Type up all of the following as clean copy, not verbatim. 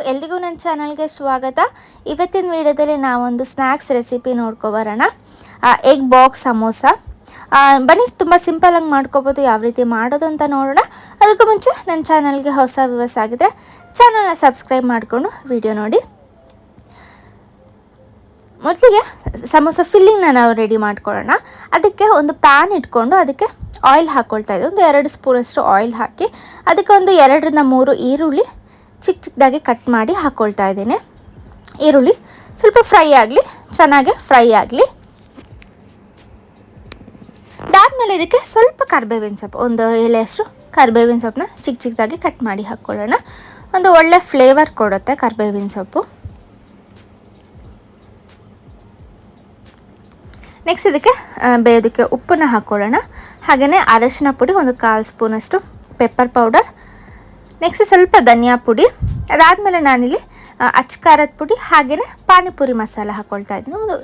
ಎಲ್ರಿಗೂ ನನ್ನ ಚಾನಲ್ಗೆ ಸ್ವಾಗತ. ಇವತ್ತಿನ ವಿಡಿಯೋದಲ್ಲಿ ನಾವೊಂದು ಸ್ನ್ಯಾಕ್ಸ್ ರೆಸಿಪಿ ನೋಡ್ಕೊಬರೋಣ. Egg box samosa. ಬನ್ನಿ, ತುಂಬ ಸಿಂಪಲಾಗಿ ಮಾಡ್ಕೋಬೋದು. ಯಾವ ರೀತಿ ಮಾಡೋದು ಅಂತ ನೋಡೋಣ. ಅದಕ್ಕೂ ಮುಂಚೆ ನನ್ನ ಚಾನಲ್ಗೆ ಹೊಸ ವ್ಯೂವರ್ಸ್ ಆಗಿದ್ರೆ ಚಾನಲ್ನ ಸಬ್ಸ್ಕ್ರೈಬ್ ಮಾಡಿಕೊಂಡು ವಿಡಿಯೋ ನೋಡಿ. ಮೊದಲಿಗೆ ಸಮೋಸ ಫಿಲ್ಲಿಂಗ್ನ ನಾವು ರೆಡಿ ಮಾಡ್ಕೊಳ್ಳೋಣ. ಅದಕ್ಕೆ ಒಂದು ಪ್ಯಾನ್ ಇಟ್ಕೊಂಡು ಅದಕ್ಕೆ ಆಯಿಲ್ ಹಾಕ್ಕೊಳ್ತಾ ಇದ್ದೆ. ಒಂದು 2 ಸ್ಪೂನಷ್ಟು ಆಯಿಲ್ ಹಾಕಿ ಅದಕ್ಕೆ ಒಂದು 2 ರಿಂದ 3 ಈರುಳ್ಳಿ ಚಿಕ್ಕದಾಗಿ ಕಟ್ ಮಾಡಿ ಹಾಕ್ಕೊಳ್ತಾ ಇದ್ದೇನೆ. ಈರುಳ್ಳಿ ಸ್ವಲ್ಪ ಫ್ರೈ ಆಗಲಿ, ಚೆನ್ನಾಗಿ ಫ್ರೈ ಆಗಲಿ. ಅದಾದಮೇಲೆ ಇದಕ್ಕೆ ಸ್ವಲ್ಪ ಕರಿಬೇವಿನ ಸೊಪ್ಪು, ಒಂದು ಎಳೆಯಷ್ಟು ಕರಿಬೇವಿನ ಸೊಪ್ಪನ್ನ ಚಿಕ್ಕದಾಗಿ ಕಟ್ ಮಾಡಿ ಹಾಕ್ಕೊಳ್ಳೋಣ. ಒಂದು ಒಳ್ಳೆ ಫ್ಲೇವರ್ ಕೊಡುತ್ತೆ ಕರಿಬೇವಿನ ಸೊಪ್ಪು. ನೆಕ್ಸ್ಟ್ ಇದಕ್ಕೆ ಬೇಯೋದಕ್ಕೆ ಉಪ್ಪನ್ನ ಹಾಕ್ಕೊಳ್ಳೋಣ. ಹಾಗೆಯೇ ಅರಶಿನ ಪುಡಿ ಒಂದು 1/4 ಸ್ಪೂನಷ್ಟು, ಪೆಪ್ಪರ್ ಪೌಡರ್, ನೆಕ್ಸ್ಟ್ ಸ್ವಲ್ಪ ಧನಿಯಾ ಪುಡಿ. ಅದಾದಮೇಲೆ ನಾನಿಲ್ಲಿ ಅಚ್ಕಾರದ ಪುಡಿ ಹಾಗೆಯೇ ಪಾನಿಪುರಿ ಮಸಾಲ ಹಾಕ್ಕೊಳ್ತಾ ಇದ್ದೀನಿ. ಒಂದು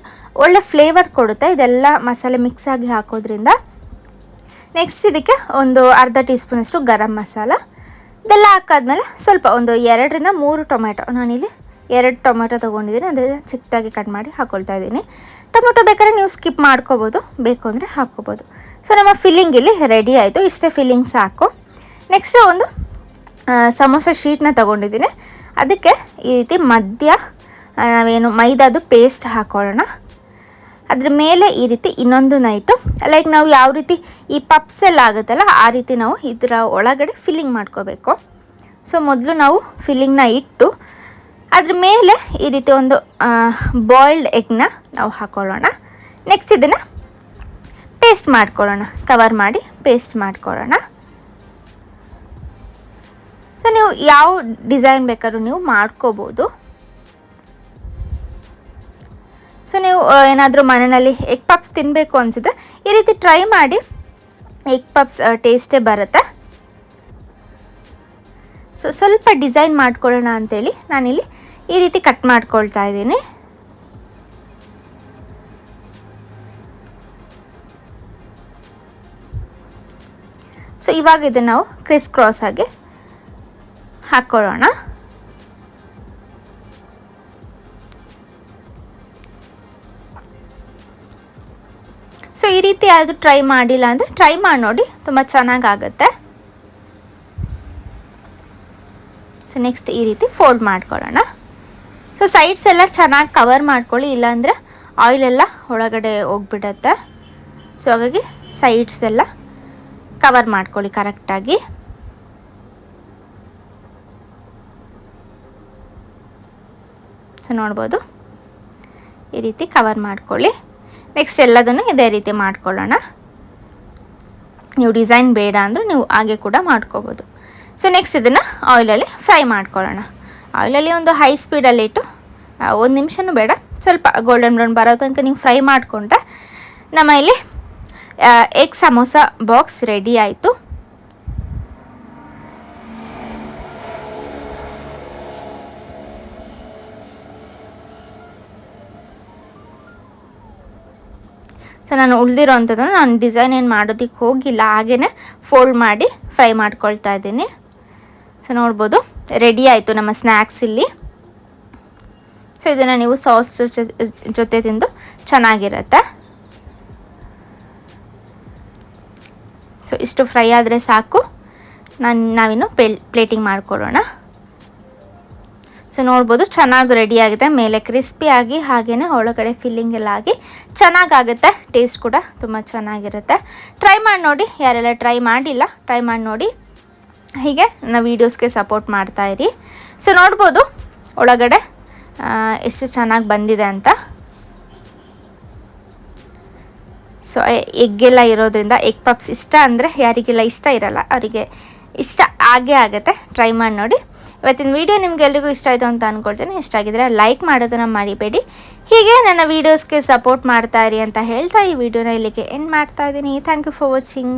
ಒಳ್ಳೆ ಫ್ಲೇವರ್ ಕೊಡುತ್ತೆ ಇದೆಲ್ಲ ಮಸಾಲೆ ಮಿಕ್ಸ್ ಆಗಿ ಹಾಕೋದ್ರಿಂದ. ನೆಕ್ಸ್ಟ್ ಇದಕ್ಕೆ ಒಂದು ಅರ್ಧ ಟೀ ಸ್ಪೂನಷ್ಟು ಗರಂ ಮಸಾಲ. ಇದೆಲ್ಲ ಹಾಕಾದ್ಮೇಲೆ ಸ್ವಲ್ಪ ಒಂದು 2 ರಿಂದ 3 ಟೊಮೆಟೊ, ನಾನಿಲ್ಲಿ 2 ಟೊಮೆಟೊ ತೊಗೊಂಡಿದ್ದೀನಿ, ಅದೇ ಚಿಕ್ಕದಾಗಿ ಕಟ್ ಮಾಡಿ ಹಾಕ್ಕೊಳ್ತಾ ಇದ್ದೀನಿ. ಟೊಮೆಟೊ ಬೇಕಾದ್ರೆ ನೀವು ಸ್ಕಿಪ್ ಮಾಡ್ಕೋಬೋದು, ಬೇಕು ಅಂದರೆ ಹಾಕ್ಕೋಬೋದು. ಸೊ ನಮ್ಮ ಫಿಲ್ಲಿಂಗ್ ಇಲ್ಲಿ ರೆಡಿ ಆಯಿತು. ಇಷ್ಟೇ ಫಿಲ್ಲಿಂಗ್ ಸಾಕು. ನೆಕ್ಸ್ಟ್ ಒಂದು ಸಮೋಸ ಶೀಟ್ನ ತೊಗೊಂಡಿದ್ದೀನಿ. ಅದಕ್ಕೆ ಈ ರೀತಿ ಮಧ್ಯ ನಾವೇನು ಮೈದಾದು ಪೇಸ್ಟ್ ಹಾಕ್ಕೊಳ್ಳೋಣ. ಅದ್ರ ಮೇಲೆ ಈ ರೀತಿ ಇನ್ನೊಂದು ನೈಟು, ಲೈಕ್ ನಾವು ಯಾವ ರೀತಿ ಈ ಪಪ್ಸ್ ಎಲ್ಲ ಆಗುತ್ತಲ್ಲ ಆ ರೀತಿ ನಾವು ಇದರ ಒಳಗಡೆ ಫಿಲ್ಲಿಂಗ್ ಮಾಡ್ಕೋಬೇಕು. ಸೊ ಮೊದಲು ನಾವು ಫಿಲ್ಲಿಂಗ್ನ ಇಟ್ಟು ಅದ್ರ ಮೇಲೆ ಈ ರೀತಿ ಒಂದು ಬಾಯ್ಲ್ಡ್ ಎಗ್ನ ನಾವು ಹಾಕ್ಕೊಳ್ಳೋಣ. ನೆಕ್ಸ್ಟ್ ಇದನ್ನು ಪೇಸ್ಟ್ ಮಾಡ್ಕೊಳ್ಳೋಣ, ಕವರ್ ಮಾಡಿ ಪೇಸ್ಟ್ ಮಾಡ್ಕೊಳ್ಳೋಣ. ಸೊ ನೀವು ಯಾವ ಡಿಸೈನ್ ಬೇಕಾದ್ರೂ ನೀವು ಮಾಡ್ಕೋಬೋದು. ಸೊ ನೀವು ಏನಾದರೂ ಮನೆಯಲ್ಲಿ ಎಗ್ ಪಪ್ಸ್ ತಿನ್ನಬೇಕು ಅನಿಸಿದ್ರೆ ಈ ರೀತಿ ಟ್ರೈ ಮಾಡಿ, ಎಗ್ ಪಪ್ಸ್ ಟೇಸ್ಟೇ ಬರುತ್ತೆ. ಸೊ ಸ್ವಲ್ಪ ಡಿಸೈನ್ ಮಾಡ್ಕೊಳ್ಳೋಣ ಅಂಥೇಳಿ ನಾನಿಲ್ಲಿ ಈ ರೀತಿ ಕಟ್ ಮಾಡ್ಕೊಳ್ತಾ ಇದ್ದೀನಿ. ಸೊ ಇವಾಗ ಇದನ್ನು ನಾವು ಕ್ರಿಸ್ ಕ್ರಾಸ್ ಆಗಿ ಹಾಕ್ಕೊಳ್ಳೋಣ. ಸೊ ಈ ರೀತಿ ಯಾವುದು ಟ್ರೈ ಮಾಡಿಲ್ಲ ಅಂದರೆ ಟ್ರೈ ಮಾಡಿ ನೋಡಿ, ತುಂಬ ಚೆನ್ನಾಗಾಗುತ್ತೆ. ಸೊ ನೆಕ್ಸ್ಟ್ ಈ ರೀತಿ ಫೋಲ್ಡ್ ಮಾಡ್ಕೊಳ್ಳೋಣ. ಸೊ ಸೈಡ್ಸ್ ಎಲ್ಲ ಚೆನ್ನಾಗಿ ಕವರ್ ಮಾಡ್ಕೊಳ್ಳಿ, ಇಲ್ಲಾಂದರೆ ಆಯಿಲೆಲ್ಲ ಒಳಗಡೆ ಹೋಗ್ಬಿಡತ್ತೆ. ಸೊ ಹಾಗಾಗಿ ಸೈಡ್ಸ್ ಎಲ್ಲ ಕವರ್ ಮಾಡ್ಕೊಳ್ಳಿ ಕರೆಕ್ಟಾಗಿ. ಸೊ ನೋಡ್ಬೋದು, ಈ ರೀತಿ ಕವರ್ ಮಾಡ್ಕೊಳ್ಳಿ. ನೆಕ್ಸ್ಟ್ ಎಲ್ಲದನ್ನು ಇದೇ ರೀತಿ ಮಾಡ್ಕೊಳ್ಳೋಣ. ನೀವು ಡಿಸೈನ್ ಬೇಡ ಅಂದರೆ ನೀವು ಹಾಗೆ ಕೂಡ ಮಾಡ್ಕೋಬೋದು. ಸೊ ನೆಕ್ಸ್ಟ್ ಇದನ್ನು ಆಯಿಲಲ್ಲಿ ಫ್ರೈ ಮಾಡ್ಕೊಳ್ಳೋಣ. ಆಯಿಲಲ್ಲಿ ಒಂದು ಹೈ ಸ್ಪೀಡಲ್ಲಿ ಇಟ್ಟು 1 ನಿಮಿಷನೂ ಬೇಡ, ಸ್ವಲ್ಪ ಗೋಲ್ಡನ್ ಬ್ರೌನ್ ಬರೋ ತನಕ ನೀವು ಫ್ರೈ ಮಾಡಿಕೊಂಡ್ರೆ ನಮ್ಮ ಇಲ್ಲಿ ಎಗ್ ಸಮೋಸ ಬಾಕ್ಸ್ ರೆಡಿ ಆಯಿತು. ಸೊ ನಾನು ಉಳಿದಿರೋ ಅಂಥದ್ದನ್ನು ನಾನು ಡಿಸೈನ್ ಏನು ಮಾಡೋದಕ್ಕೆ ಹೋಗಿಲ್ಲ, ಹಾಗೇ ಫೋಲ್ಡ್ ಮಾಡಿ ಫ್ರೈ ಮಾಡ್ಕೊಳ್ತಾ ಇದ್ದೀನಿ. ಸೊ ನೋಡ್ಬೋದು, ರೆಡಿ ಆಯಿತು ನಮ್ಮ ಸ್ನ್ಯಾಕ್ಸ್ ಇಲ್ಲಿ. ಸೊ ಇದನ್ನು ನೀವು ಸಾಸ್ ಜೊತೆ ತಿಂದು ಚೆನ್ನಾಗಿರುತ್ತೆ. ಸೊ ಇಷ್ಟು ಫ್ರೈ ಆದರೆ ಸಾಕು. ನಾವಿನ್ನು ಪ್ಲೇಟಿಂಗ್ ಮಾಡ್ಕೊಳ್ಳೋಣ. ಸೊ ನೋಡ್ಬೋದು, ಚೆನ್ನಾಗಿ ರೆಡಿಯಾಗಿದೆ. ಮೇಲೆ ಕ್ರಿಸ್ಪಿಯಾಗಿ ಹಾಗೆಯೇ ಒಳಗಡೆ ಫಿಲ್ಲಿಂಗ್ ಎಲ್ಲ ಆಗಿ ಚೆನ್ನಾಗಾಗುತ್ತೆ. ಟೇಸ್ಟ್ ಕೂಡ ತುಂಬ ಚೆನ್ನಾಗಿರುತ್ತೆ. ಟ್ರೈ ಮಾಡಿ ನೋಡಿ, ಯಾರೆಲ್ಲ ಟ್ರೈ ಮಾಡಿಲ್ಲ ಟ್ರೈ ಮಾಡಿ ನೋಡಿ. ಹೀಗೆ ನನ್ನ ವೀಡಿಯೋಸ್ಗೆ ಸಪೋರ್ಟ್ ಮಾಡ್ತಾಯಿರಿ. ಸೊ ನೋಡ್ಬೋದು ಒಳಗಡೆ ಎಷ್ಟು ಚೆನ್ನಾಗಿ ಬಂದಿದೆ ಅಂತ. ಸೊ ಎಗ್ಗೆಲ್ಲ ಇರೋದ್ರಿಂದ ಎಗ್ ಪಪ್ಸ್ ಇಷ್ಟ ಅಂದರೆ ಯಾರಿಗೆಲ್ಲ ಇಷ್ಟ ಇರಲ್ಲ ಅವರಿಗೆ ಇಷ್ಟ ಆಗೇ ಆಗುತ್ತೆ. ಟ್ರೈ ಮಾಡಿ ನೋಡಿ. ಇವತ್ತಿನ ವೀಡಿಯೋ ನಿಮಗೆಲ್ರಿಗೂ ಇಷ್ಟ ಆಯಿತು ಅಂತ ಅಂದ್ಕೊಳ್ತೇನೆ. ಇಷ್ಟ ಆಗಿದ್ರೆ ಲೈಕ್ ಮಾಡೋದನ್ನು ಮರಿಬೇಡಿ. ಹೀಗೆ ನನ್ನ ವೀಡಿಯೋಸ್ಗೆ ಸಪೋರ್ಟ್ ಮಾಡ್ತಾಯಿರಿ ಅಂತ ಹೇಳ್ತಾ ಈ ವಿಡಿಯೋನ ಇಲ್ಲಿಗೆ ಎಂಡ್ ಮಾಡ್ತಾ ಇದ್ದೀನಿ. Thank you for watching.